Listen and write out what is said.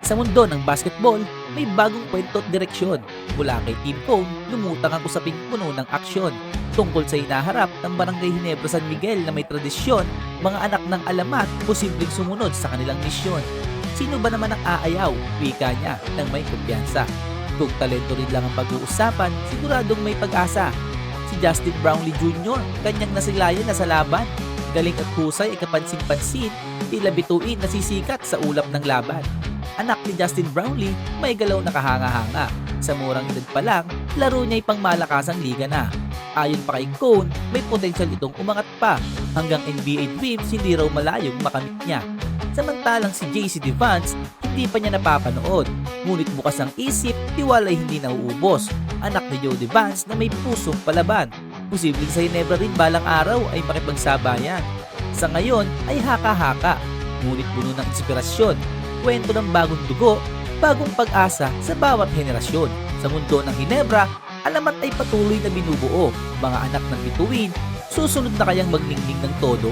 Sa mundo ng basketball, may bagong kwento at direksyon. Mula kay Team Cone, lumutang ang usaping puno ng aksyon. Tungkol sa hinaharap ng Barangay Ginebra San Miguel na may tradisyon, mga anak ng alamat posibleng sumunod sa kanilang misyon. Sino ba naman ang aayaw? Wika niya ng may kumpiyansa. Kung talento rin lang ang pag-uusapan, siguradong may pag-asa. Si Justin Brownlee Jr., kanyang nasilayan na sa laban. Galing at husay ay kapansin-pansin, tila bituin na sisikat sa ulap ng laban. Anak ni Justin Brownlee, may galaw na kahanga-hanga. Sa murang edad pa lang, laro niya'y pangmalakasang liga na. Ayon pa kay Cone, may potensyal itong umangat pa. Hanggang NBA dreams hindi raw malayong makamit niya. Samantalang si JC Devance, hindi pa niya napapanood. Ngunit bukas ang isip, tiwala'y hindi nauubos. Anak ni Joe Devance na may pusong palaban. Posibleng sa Ginebra rin balang araw ay makipagsabayan. Sa ngayon ay haka-haka, ngunit puno ng inspirasyon. Kwento ng bagong dugo, bagong pag-asa sa bawat henerasyon. Sa mundo ng Ginebra, alamat ay patuloy na binubuo. Mga anak ng bituin, susunod na kayang magningning ng todo?